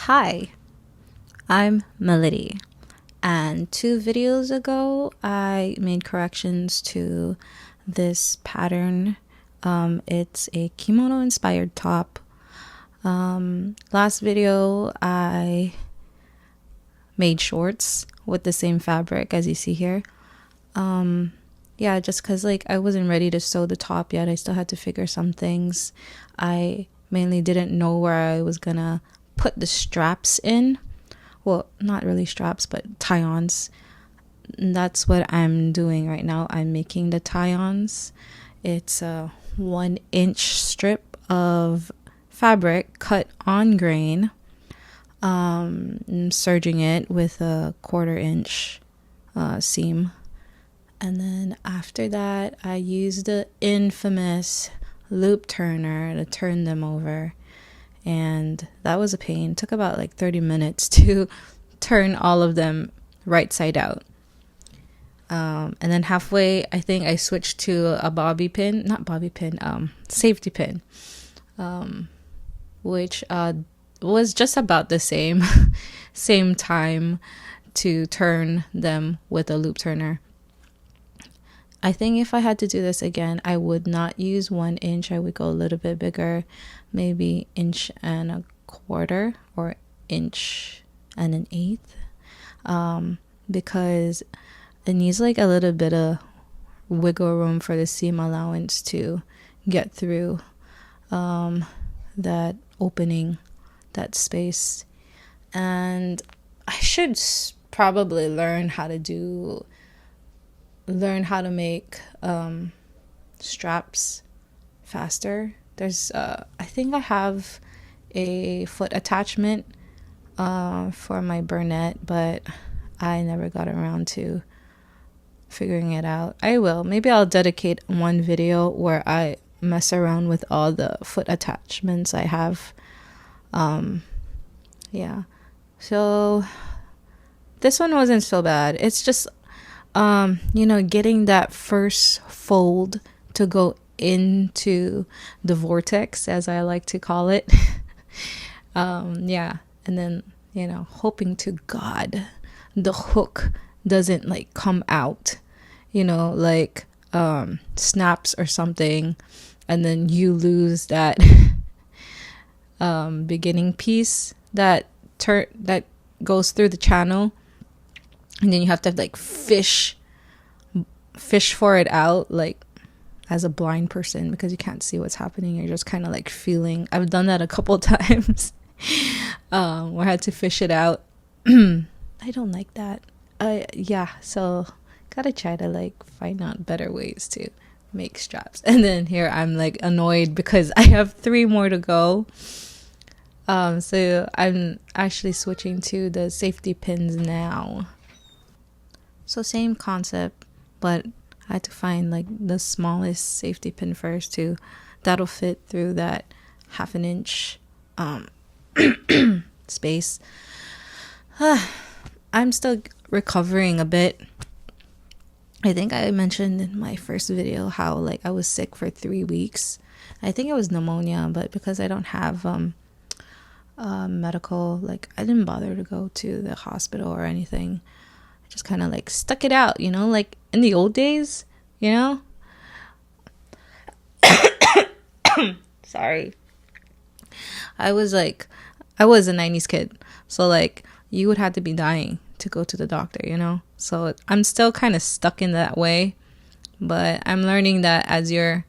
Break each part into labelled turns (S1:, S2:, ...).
S1: Hi, I'm Melody, and 2 videos ago I made corrections to this pattern. It's a kimono-inspired top. Last video I made shorts with the same fabric as you see here. Yeah, just because I wasn't ready to sew the top yet. I still had to figure some things. I mainly didn't know where I was gonna put the straps in. Well, not really straps, but tie-ons. And that's what I'm doing right now. I'm making the tie-ons. It's a 1-inch strip of fabric cut on grain. I'm serging it with a 1/4 inch seam. And then after that, I used the infamous loop turner to turn them over. And that was a pain. It took about 30 minutes to turn all of them right side out. And then halfway, I think I switched to a safety pin, which was just about the same, same time to turn them with a loop turner. I think if I had to do this again, I would not use 1 inch. I would go a little bit bigger, maybe 1.25 inches or 1.125 inches, because it needs a little bit of wiggle room for the seam allowance to get through that opening, that space. And I should probably learn how to make straps faster. There's I think I have a foot attachment for my Burnett, but I never got around to figuring it out. I will. Maybe I'll dedicate one video where I mess around with all the foot attachments I have. Yeah. So this one wasn't so bad. It's just getting that first fold to go into the vortex, as I like to call it. Yeah. And then, hoping to God the hook doesn't come out, snaps or something. And then you lose that beginning piece that goes through the channel. And then you have to fish for it out, as a blind person, because you can't see what's happening. You're just kind of feeling. I've done that a couple times where I had to fish it out. I don't like that. Yeah, so gotta try to find out better ways to make straps. And then here I'm annoyed because I have 3 more to go. So I'm actually switching to the safety pins now. So same concept, but I had to find the smallest safety pin first that'll fit through that 1/2 inch space. I'm still recovering a bit. I think I mentioned in my first video how I was sick for 3 weeks. I think it was pneumonia, but because I don't have medical, I didn't bother to go to the hospital or anything. Just kind of stuck it out, in the old days, Sorry. I was a 90s kid. So you would have to be dying to go to the doctor, So I'm still kind of stuck in that way. But I'm learning that as you're,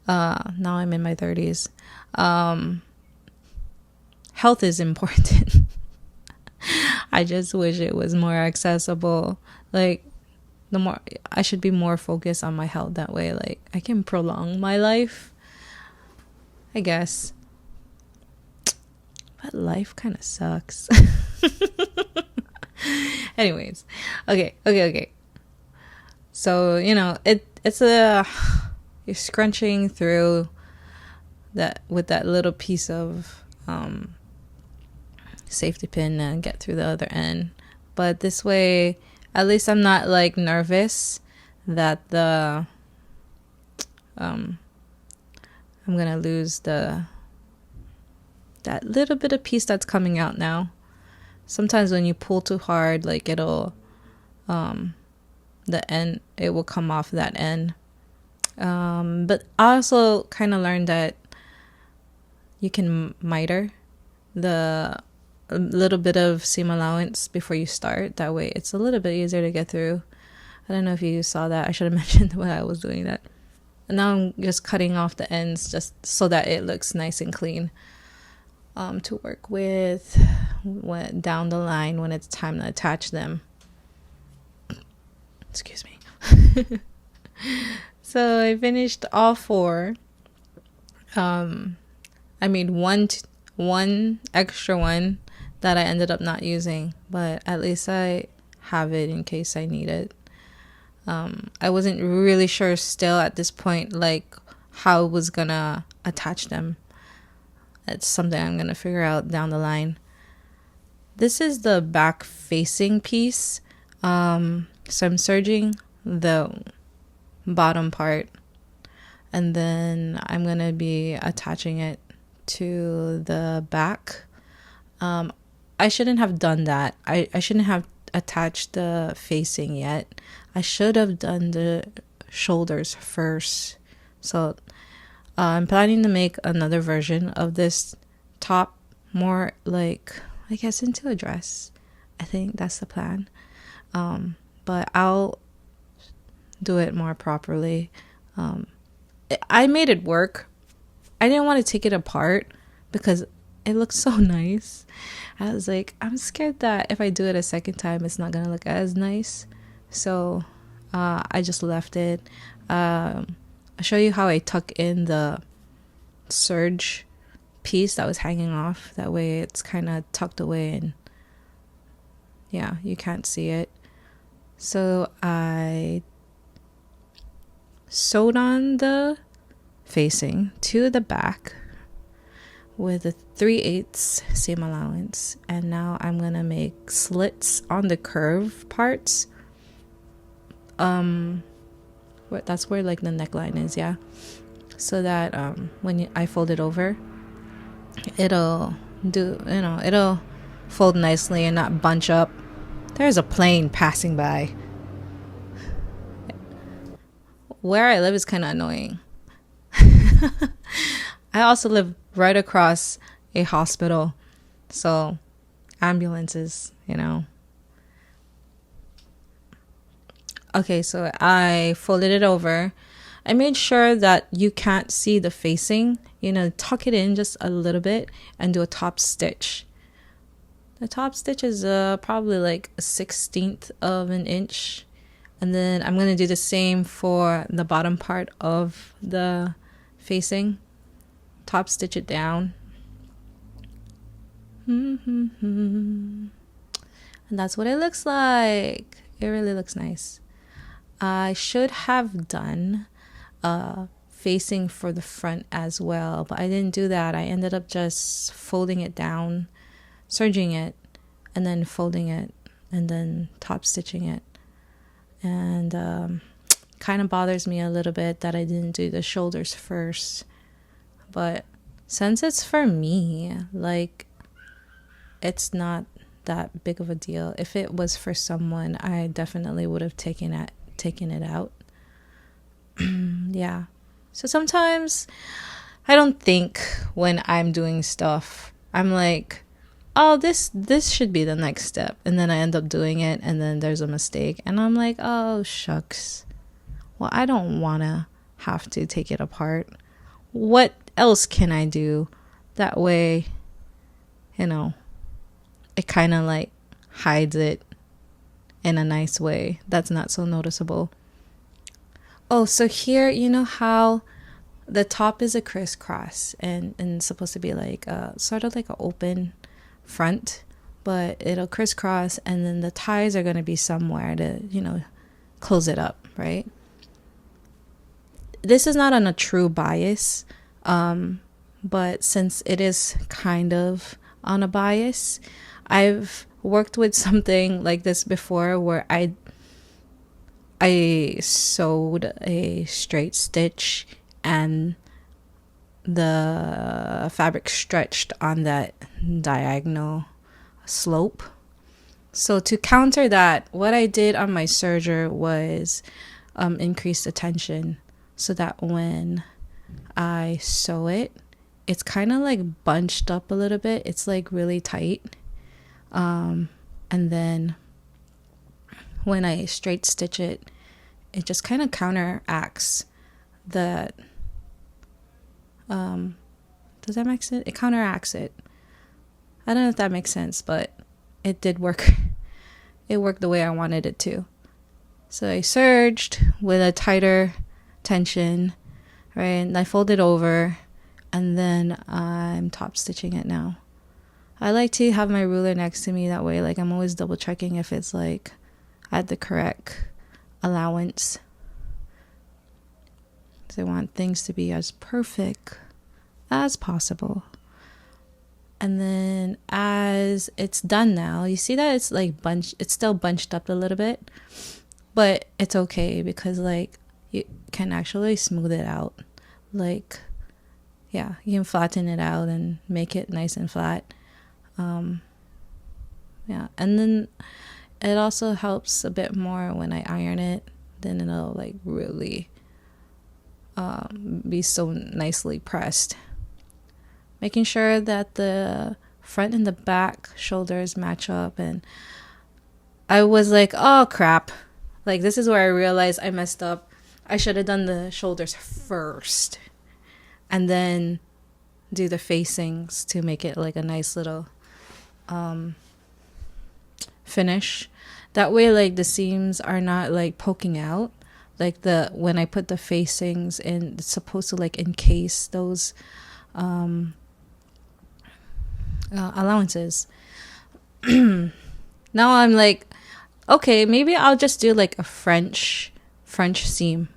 S1: now I'm in my 30s, health is important. I just wish it was more accessible. The more I should be more focused on my health that way. I can prolong my life, I guess. But life kind of sucks. Anyways, okay. So it's you're scrunching through that with that little piece of safety pin and get through the other end. But this way, at least I'm not nervous that I'm gonna lose the that little bit of piece that's coming out now. Sometimes when you pull too hard, like it'll the end, it will come off that end. But I also kind of learned that you can miter the a little bit of seam allowance before you start. That way it's a little bit easier to get through. I don't know if you saw that. I should have mentioned when I was doing that. And now I'm just cutting off the ends just so that it looks nice and clean to work with down the line when it's time to attach them. Excuse me. So I finished all 4. I made one extra one that I ended up not using, but at least I have it in case I need it. I wasn't really sure still at this point, like how I was gonna attach them. It's something I'm gonna figure out down the line. This is the back facing piece. So I'm serging the bottom part, and then I'm gonna be attaching it to the back. I shouldn't have done that. I shouldn't have attached the facing yet. I should have done the shoulders first. So I'm planning to make another version of this top, more like, I guess, into a dress. I think that's the plan. But I'll do it more properly. I made it work. I didn't want to take it apart because it looks so nice. I was like, I'm scared that if I do it a second time, it's not gonna look as nice. So I just left it. I'll show you how I tuck in the serge piece that was hanging off. That way it's kind of tucked away and yeah, you can't see it. So I sewed on the facing to the back with a 3/8 seam allowance, and now I'm gonna make slits on the curve parts. That's where like the neckline is, yeah. So that when I fold it over, it'll it'll fold nicely and not bunch up. There's a plane passing by. Where I live is kind of annoying. I also live right across a hospital, so ambulances, Okay, so I folded it over. I made sure that you can't see the facing, tuck it in just a little bit and do a top stitch. The top stitch is probably like a 1/16 of an inch. And then I'm going to do the same for the bottom part of the facing. Top stitch it down. And that's what it looks like. It really looks nice. I should have done facing for the front as well, but I didn't do that. I ended up just folding it down, serging it, and then folding it, and then top stitching it. And kind of bothers me a little bit that I didn't do the shoulders first. But since it's for me, like, it's not that big of a deal. If it was for someone, I definitely would have taken it out. Yeah. So sometimes I don't think when I'm doing stuff. I'm like, oh, this should be the next step. And then I end up doing it, and then there's a mistake. And I'm like, oh, shucks. Well, I don't want to have to take it apart. What else can I do? That way, it kind of like hides it in a nice way that's not so noticeable. Oh, so here, how the top is a crisscross and it's supposed to be like sort of like an open front, but it'll crisscross, and then the ties are going to be somewhere to close it up, right? This is not on a true bias, but since it is kind of on a bias, I've worked with something like this before where I sewed a straight stitch and the fabric stretched on that diagonal slope. So to counter that, what I did on my serger was increase the tension so that when I sew it, it's kind of like bunched up a little bit. It's like really tight. And then when I straight stitch it, it just kind of counteracts that. Does that make sense? It counteracts it. I don't know if that makes sense, but it did work. It worked the way I wanted it to. So I serged with a tighter tension, right? And I fold it over, and then I'm top stitching it now. I like to have my ruler next to me, that way like I'm always double checking if it's like at the correct allowance. So I want things to be as perfect as possible. And then as it's done now, you see that it's like it's still bunched up a little bit, but it's okay because like you can actually smooth it out. Like, yeah, you can flatten it out and make it nice and flat. Yeah, and then it also helps a bit more when I iron it. Then it'll like really be so nicely pressed. Making sure that the front and the back shoulders match up. And I was like, oh crap, like this is where I realized I messed up. I should have done the shoulders first and then do the facings to make it like a nice little finish. That way like the seams are not like poking out. Like when I put the facings in, it's supposed to like encase those allowances. Now I'm like, okay, maybe I'll just do like a French seam.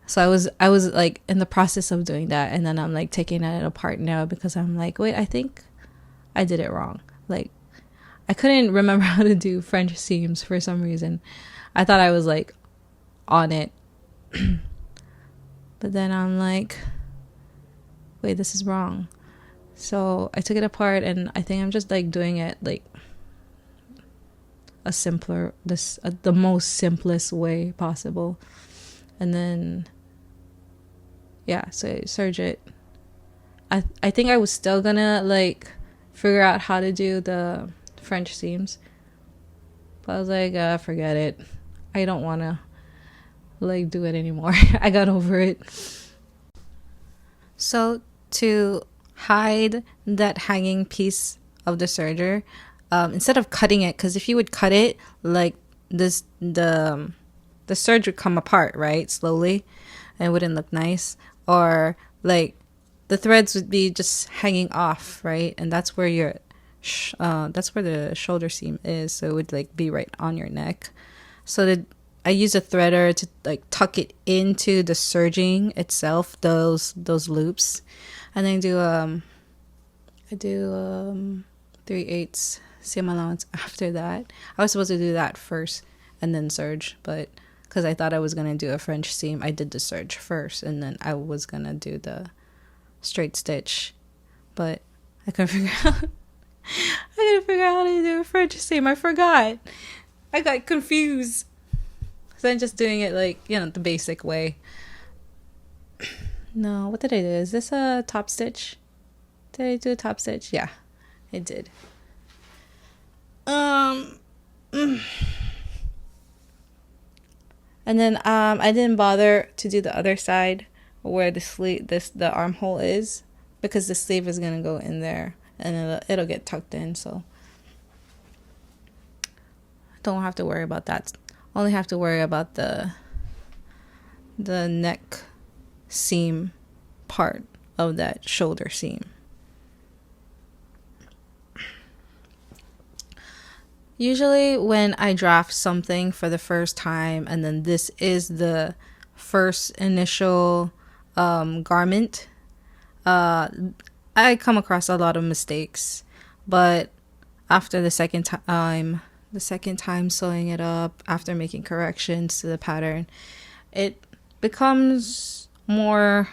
S1: So I was like in the process of doing that, and then I'm like taking it apart now because I'm like, wait, I think I did it wrong. Like I couldn't remember how to do French seams for some reason. I thought I was like on it. But then I'm like, wait, this is wrong. So I took it apart, and I think I'm just like doing it like the most simplest way possible. And then yeah, so I serge it. I think I was still gonna like figure out how to do the French seams, but I was like, forget it. I don't wanna like do it anymore. I got over it. So to hide that hanging piece of the serger, instead of cutting it, because if you would cut it, like this, the serge would come apart, right, slowly, and it wouldn't look nice. Or like the threads would be just hanging off, right, and that's where that's where the shoulder seam is, so it would like be right on your neck. So I use a threader to like tuck it into the serging itself, those loops, and then I do 3/8 seam allowance after that. I was supposed to do that first and then serge, but because I thought I was gonna do a French seam, I did the serge first, and then I was gonna do the straight stitch, but I couldn't figure out. I couldn't figure out how to do a French seam. I forgot. I got confused. So I'm just doing it like, the basic way. No, what did I do? Is this a top stitch? Did I do a top stitch? Yeah, I did. And then I didn't bother to do the other side where the armhole is, because the sleeve is gonna go in there and it'll get tucked in, so don't have to worry about that. Only have to worry about the neck seam part of that shoulder seam. Usually when I draft something for the first time, and then this is the first initial garment, I come across a lot of mistakes. But after the second time sewing it up, after making corrections to the pattern, it becomes more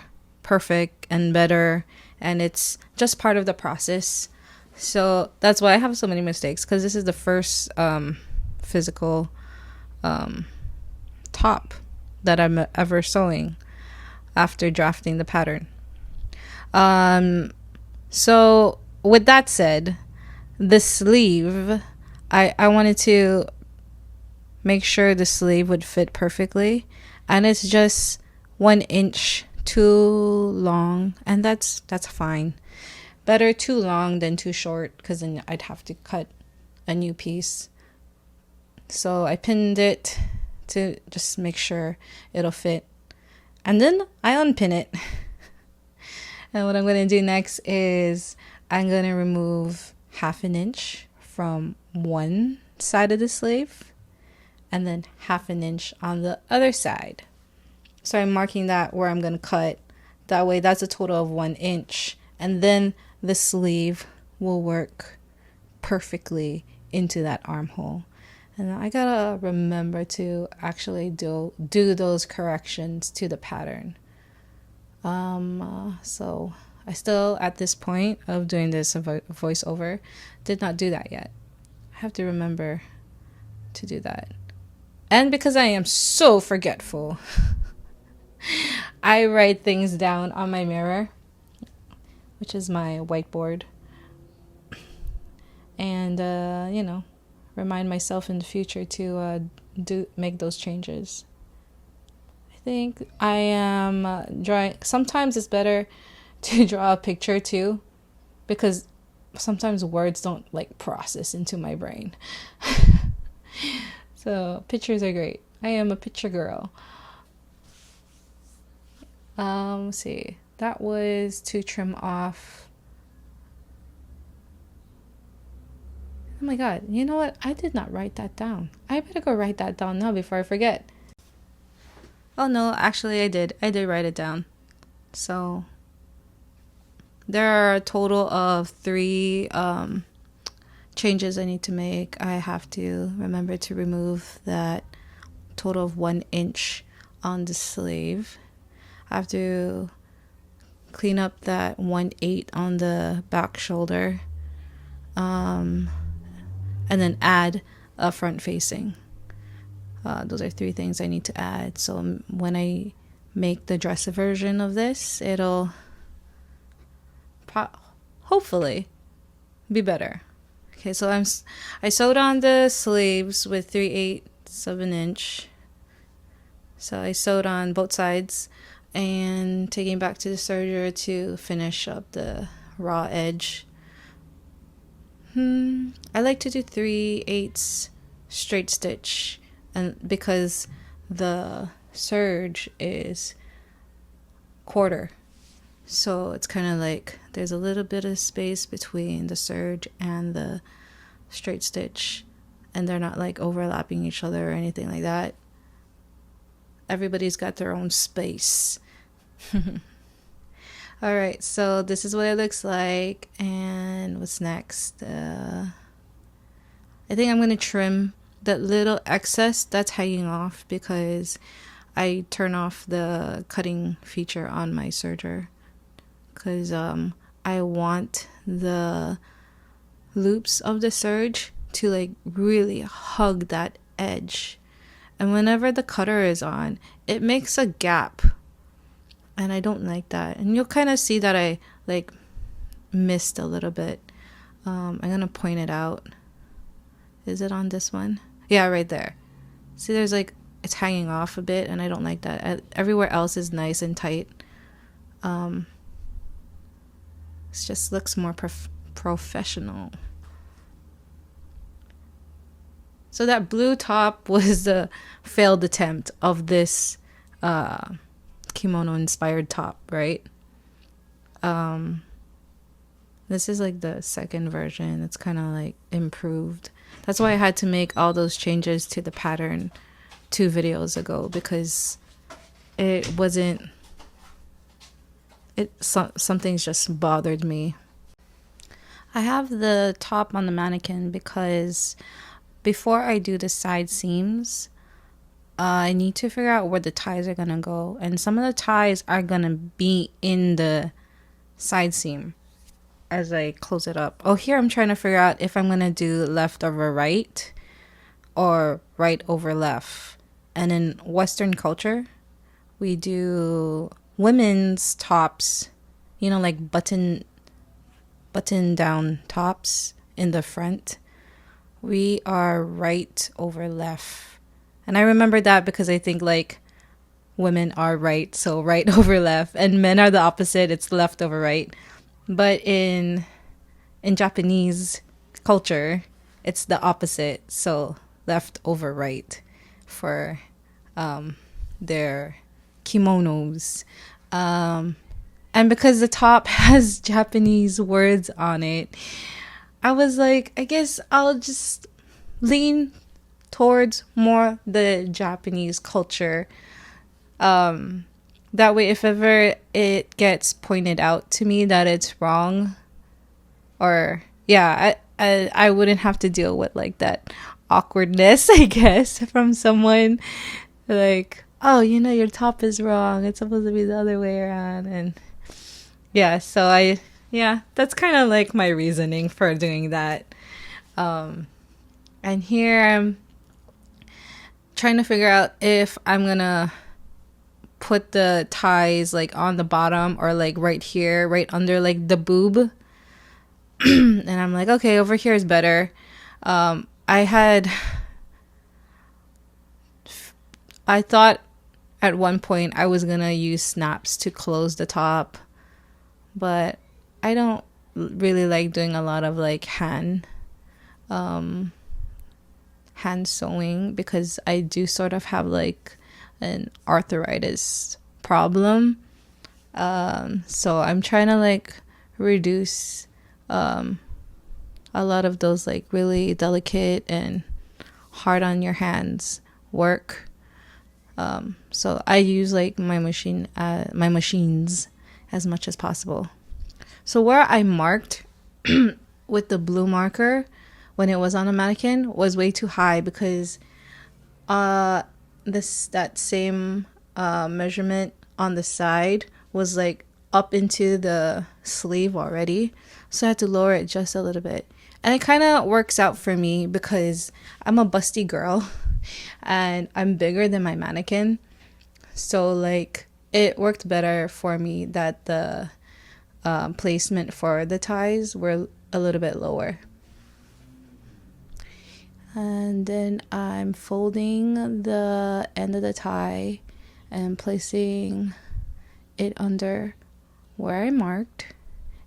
S1: perfect and better, and it's just part of the process. So that's why I have so many mistakes, because this is the first physical top that I'm ever sewing after drafting the pattern. So with that said, the sleeve, I wanted to make sure the sleeve would fit perfectly, and it's just 1 inch too long, and that's fine. Better too long than too short, because then I'd have to cut a new piece. So I pinned it to just make sure it'll fit, and then I unpin it. And what I'm going to do next is I'm going to remove 1/2 inch from one side of the sleeve, and then 1/2 inch on the other side. So I'm marking that where I'm going to cut. That way that's a total of 1 inch, and then the sleeve will work perfectly into that armhole. And I gotta remember to actually do those corrections to the pattern. So I still, at this point of doing this voiceover, did not do that yet. I have to remember to do that. And because I am so forgetful, I write things down on my mirror, which is my whiteboard, and remind myself in the future to make those changes. I think I am drawing. Sometimes it's better to draw a picture too, because sometimes words don't process into my brain. So pictures are great. I am a picture girl. Let's see. That was to trim off. Oh my god, you know what? I did not write that down. I better go write that down now before I forget. Oh no, actually I did. I did write it down. So there are a total of 3 changes I need to make. I have to remember to remove that total of 1 inch on the sleeve. I have to clean up that 1/8 on the back shoulder. And then add a front facing. Those are 3 things I need to add. So when I make the dress version of this, it'll hopefully be better. Okay, so I sewed on the sleeves with 3/8 of an inch. So I sewed on both sides and taking back to the serger to finish up the raw edge. I like to do 3/8 straight stitch, and because the serge is 1/4, so it's kind of like there's a little bit of space between the serge and the straight stitch, and they're not overlapping each other or anything like that. Everybody's got their own space. Alright, so this is what it looks like, and what's next? I think I'm going to trim that little excess that's hanging off, because I turn off the cutting feature on my serger, because I want the loops of the serge to really hug that edge, and whenever the cutter is on, it makes a gap. And I don't like that. And you'll kind of see that I missed a little bit. I'm going to point it out. Is it on this one? Yeah, right there. See, there's it's hanging off a bit, and I don't like that. Everywhere else is nice and tight. It just looks more professional. So that blue top was the failed attempt of this Kimono-Inspired top, right? This is the second version. It's kind of improved. That's why I had to make all those changes to the pattern 2 videos ago, because it wasn't, something's just bothered me. I have the top on the mannequin because before I do the side seams, I need to figure out where the ties are gonna go, and some of the ties are gonna be in the side seam as I close it up. Oh, here I'm trying to figure out if I'm gonna do left over right or right over left. And in Western culture, we do women's tops, you know, like button down tops in the front. We are right over left. And I remember that because I think like women are right, so right over left, and men are the opposite, it's left over right. But in Japanese culture, it's the opposite, so left over right for their kimonos. And because the top has Japanese words on it, I was like, I guess I'll just lean towards more the Japanese culture. That way, if ever it gets pointed out to me that it's wrong, or yeah, I wouldn't have to deal with like that awkwardness, I guess, from someone like, oh, you know, your top is wrong. It's supposed to be the other way around. And yeah, so that's kind of like my reasoning for doing that. And here I'm trying to figure out if I'm gonna put the ties like on the bottom or like right here, right under like the boob. And I'm like, okay, over here is better. I thought at one point I was gonna use snaps to close the top, but I don't really like doing a lot of like hand sewing because I do sort of have like an arthritis problem. So I'm trying to like reduce a lot of those like really delicate and hard on your hands work. So I use like my machines as much as possible. So where I marked with the blue marker when it was on a mannequin was way too high because that same measurement on the side was like up into the sleeve already, so I had to lower it just a little bit. And it kind of works out for me because I'm a busty girl and I'm bigger than my mannequin, so like it worked better for me that the placement for the ties were a little bit lower. And then I'm folding the end of the tie and placing it under where I marked.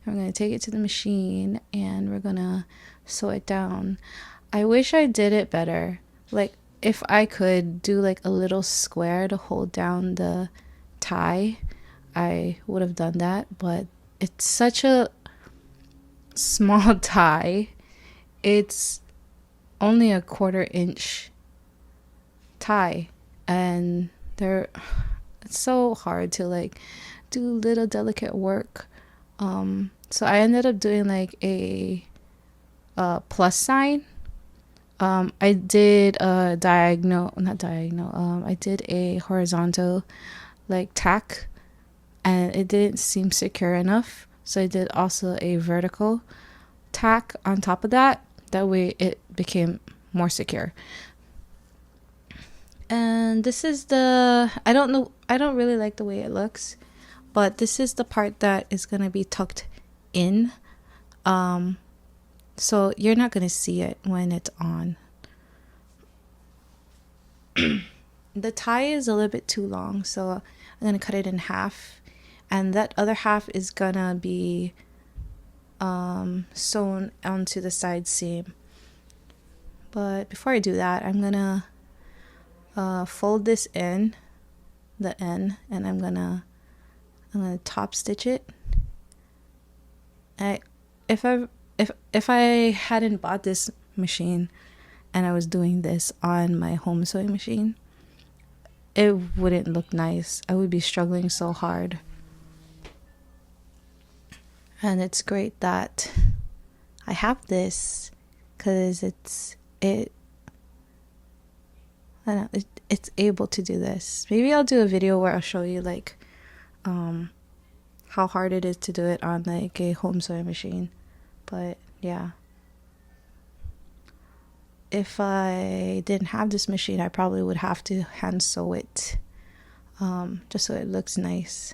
S1: And we're going to take it to the machine and we're going to sew it down. I wish I did it better. Like if I could do like a little square to hold down the tie, I would have done that. But it's such a small tie. It's only a 1/4 inch tie, and it's so hard to like do little delicate work. So I ended up doing like a plus sign. I did a I did a horizontal like tack, and it didn't seem secure enough, so I did also a vertical tack on top of that. That way it became more secure. And this is I don't really like the way it looks, but this is the part that is going to be tucked in. So you're not going to see it when it's on. The tie is a little bit too long, so I'm going to cut it in half. And that other half is going to be sewn onto the side seam. But before I do that, I'm gonna fold this in the end, and I'm gonna top stitch it. If I hadn't bought this machine and I was doing this on my home sewing machine, it wouldn't look nice. I would be struggling so hard. And it's great that I have this because it I don't know, it's able to do this. Maybe I'll do a video where I'll show you like how hard it is to do it on like a home sewing machine. But yeah, if I didn't have this machine, I probably would have to hand sew it, just so it looks nice.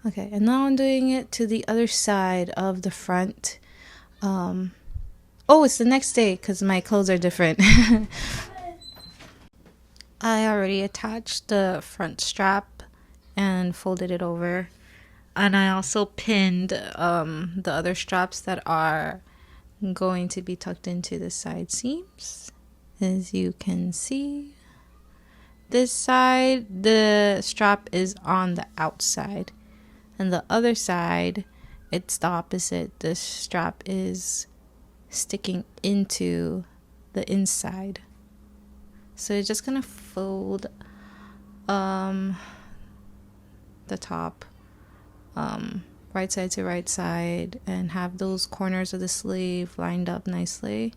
S1: Okay, and now I'm doing it to the other side of the front. Oh, it's the next day because my clothes are different. I already attached the front strap and folded it over. And I also pinned the other straps that are going to be tucked into the side seams. As you can see, this side, the strap is on the outside. And the other side, it's the opposite. The strap is sticking into the inside. So you're just gonna fold the top right side to right side and have those corners of the sleeve lined up nicely.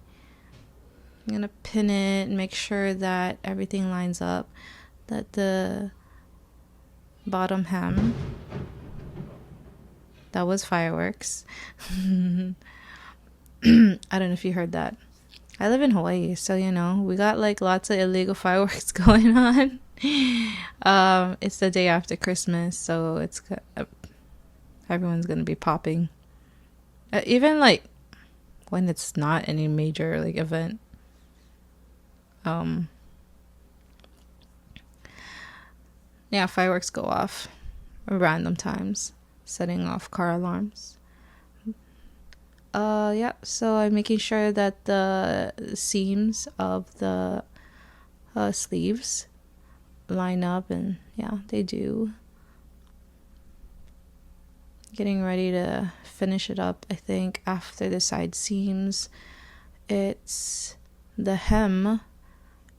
S1: I'm gonna pin it and make sure that everything lines up, that the bottom hem, that was fireworks. I don't know if you heard that. I live in Hawaii, so you know, we got like lots of illegal fireworks going on. It's the day after Christmas, so it's everyone's gonna be popping. Even like when it's not any major like event. Yeah, fireworks go off random times, setting off car alarms. Yeah, so I'm making sure that the seams of the sleeves line up, and yeah, they do. Getting ready to finish it up. I think after the side seams, it's the hem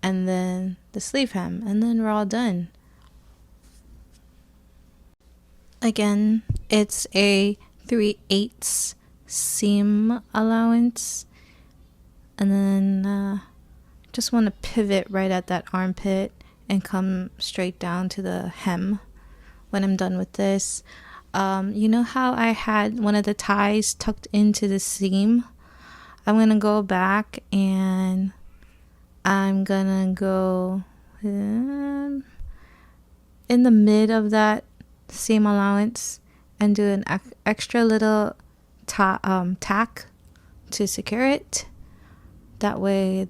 S1: and then the sleeve hem, and then we're all done. Again, it's a 3/8 seam allowance, and then just want to pivot right at that armpit and come straight down to the hem when I'm done with this. You know how I had one of the ties tucked into the seam? I'm gonna go back and I'm gonna go in the mid of that seam allowance and do an extra little tack to secure it. That way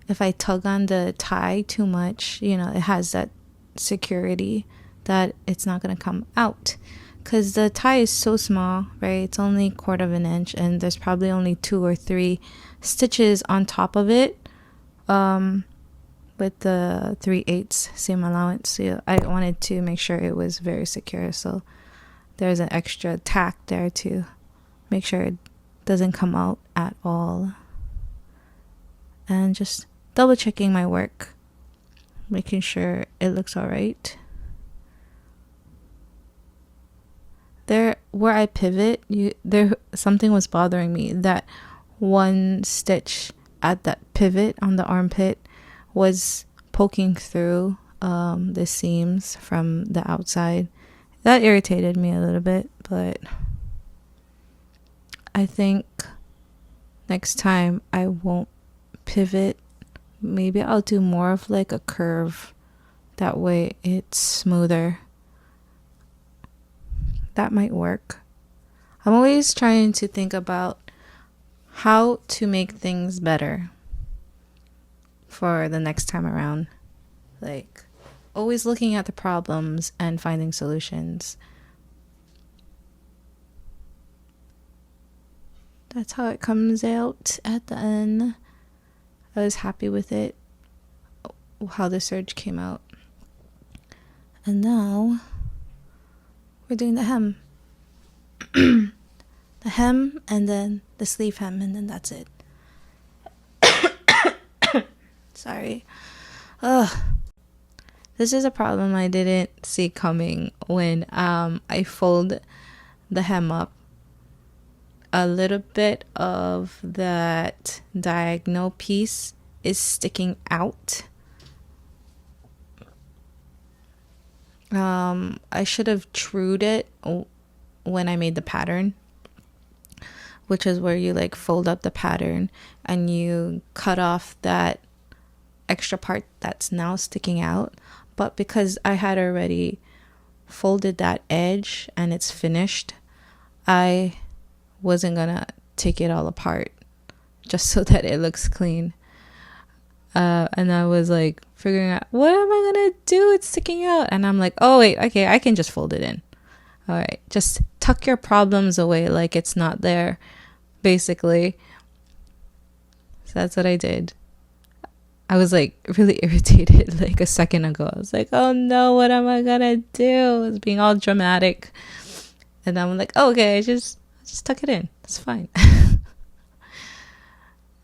S1: if I tug on the tie too much, you know, it has that security that it's not going to come out, because the tie is so small, right? It's only 1/4 of an inch, and there's probably only 2 or 3 stitches on top of it with the 3/8 seam allowance. So I wanted to make sure it was very secure, so there's an extra tack there to make sure it doesn't come out at all. And just double checking my work, making sure it looks all right. There, where I pivot, something was bothering me. That one stitch at that pivot on the armpit was poking through the seams from the outside. That irritated me a little bit, but I think next time I won't pivot. Maybe I'll do more of like a curve. That way it's smoother. That might work. I'm always trying to think about how to make things better for the next time around. Like, always looking at the problems and finding solutions. That's how it comes out at the end. I was happy with it, how the serge came out. And now we're doing the hem. The hem and then the sleeve hem, and then that's it. Sorry. This is a problem I didn't see coming when I fold the hem up. A little bit of that diagonal piece is sticking out I should have trued it when I made the pattern, which is where you like fold up the pattern and you cut off that extra part that's now sticking out. But because I had already folded that edge and it's finished, I wasn't gonna take it all apart just so that it looks clean. And I was like figuring out, what am I gonna do? It's sticking out. And I'm like, oh wait, okay, I can just fold it in. All right, just tuck your problems away like it's not there, basically. So that's what I did. I was like really irritated like a second ago. I was like, oh no, what am I gonna do? I was being all dramatic. And I'm like, oh, okay, just tuck it in. It's fine.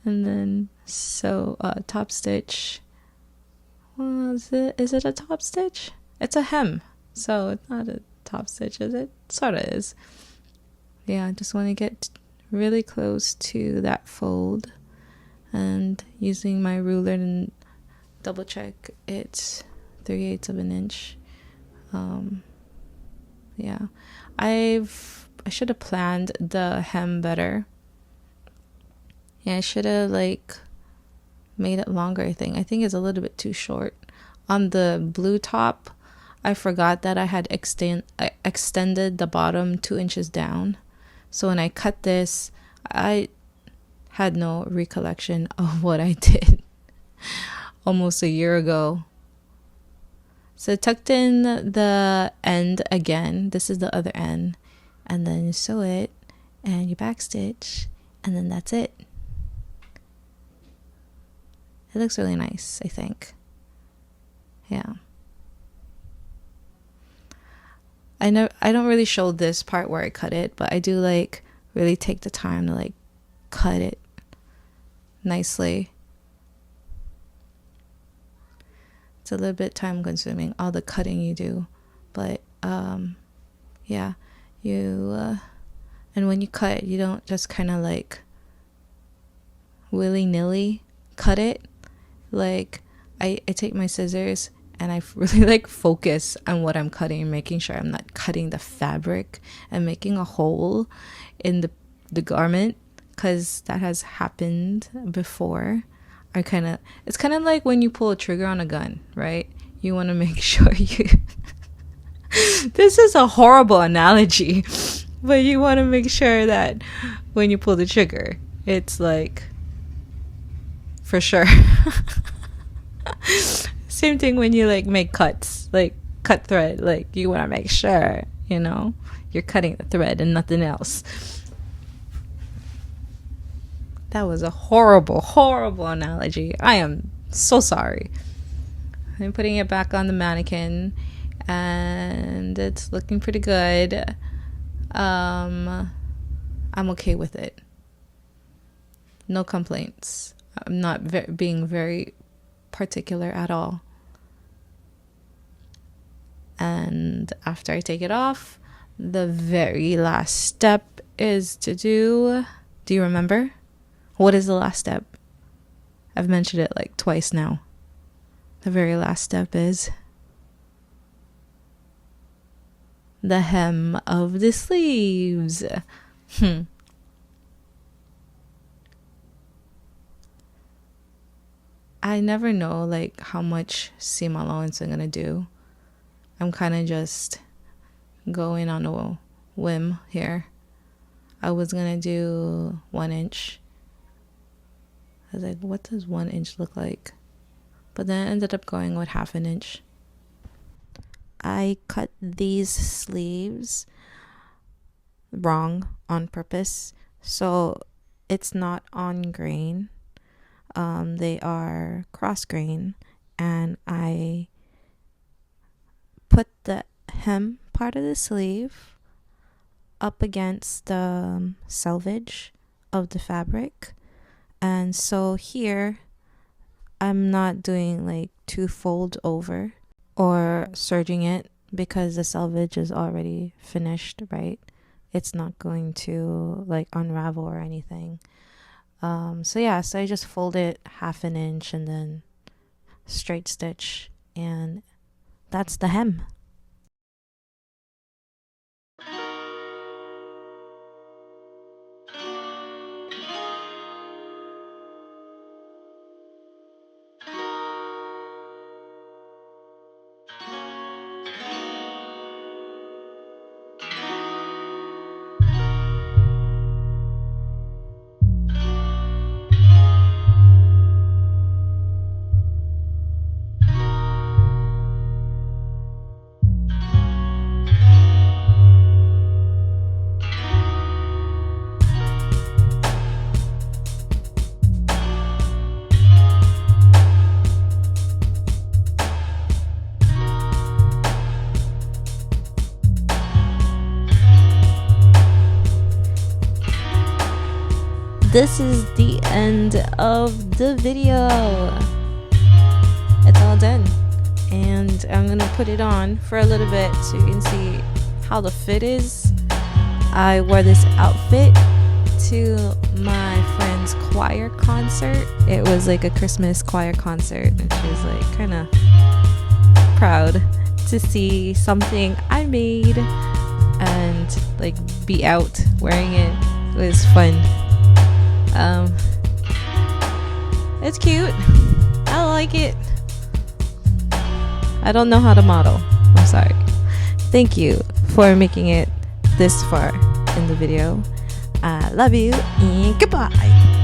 S1: And then, so top stitch. Well, is it a top stitch? It's a hem. So it's not a top stitch, is it? Sort of is. Yeah, I just want to get really close to that fold. And using my ruler and double check, it's 3/8 of an inch. Yeah, I should have planned the hem better. Yeah, I should have like made it longer. I think it's a little bit too short. On the blue top, I forgot that I had extended the bottom 2 inches down. So when I cut this, I had no recollection of what I did almost a year ago. So tucked in the end again. This is the other end. And then you sew it and you backstitch, and then that's it. It looks really nice, I think. Yeah. I don't really show this part where I cut it, but I do like really take the time to like cut it nicely. It's a little bit time consuming, all the cutting you do, but yeah, you and when you cut, you don't just kind of like willy-nilly cut it. Like I take my scissors and I really like focus on what I'm cutting, making sure I'm not cutting the fabric and making a hole in the garment, because that has happened before. It's kind of like when you pull a trigger on a gun, right? You want to make sure you this is a horrible analogy, but you want to make sure that when you pull the trigger, it's like for sure. Same thing when you like make cuts, like cut thread, like you want to make sure, you're cutting the thread and nothing else. That was a horrible, horrible analogy. I am so sorry. I'm putting it back on the mannequin and it's looking pretty good. I'm okay with it. No complaints. I'm not being very particular at all. And after I take it off, the very last step is to do you remember? What is the last step? I've mentioned it like twice now. The very last step is the hem of the sleeves. I never know like how much seam allowance I'm gonna do. I'm kind of just going on a whim here. I was gonna do 1 inch. I was like, what does 1 inch look like? But then I ended up going with 1/2 inch. I cut these sleeves wrong on purpose, so it's not on grain. They are cross grain, and I put the hem part of the sleeve up against the selvage of the fabric. And so here I'm not doing like 2 fold over or serging it because the selvage is already finished, right? It's not going to like unravel or anything. So I just fold it 1/2 inch and then straight stitch, and that's the hem. this is the end of the video. It's all done, and I'm gonna put it on for a little bit so you can see how the fit is. I wore this outfit to my friend's choir concert. It was like a Christmas choir concert, and she was like kind of proud to see something I made and like be out wearing it. It was fun. It's cute. I like it. I don't know how to model. I'm sorry. Thank you for making it this far in the video. I love you and goodbye.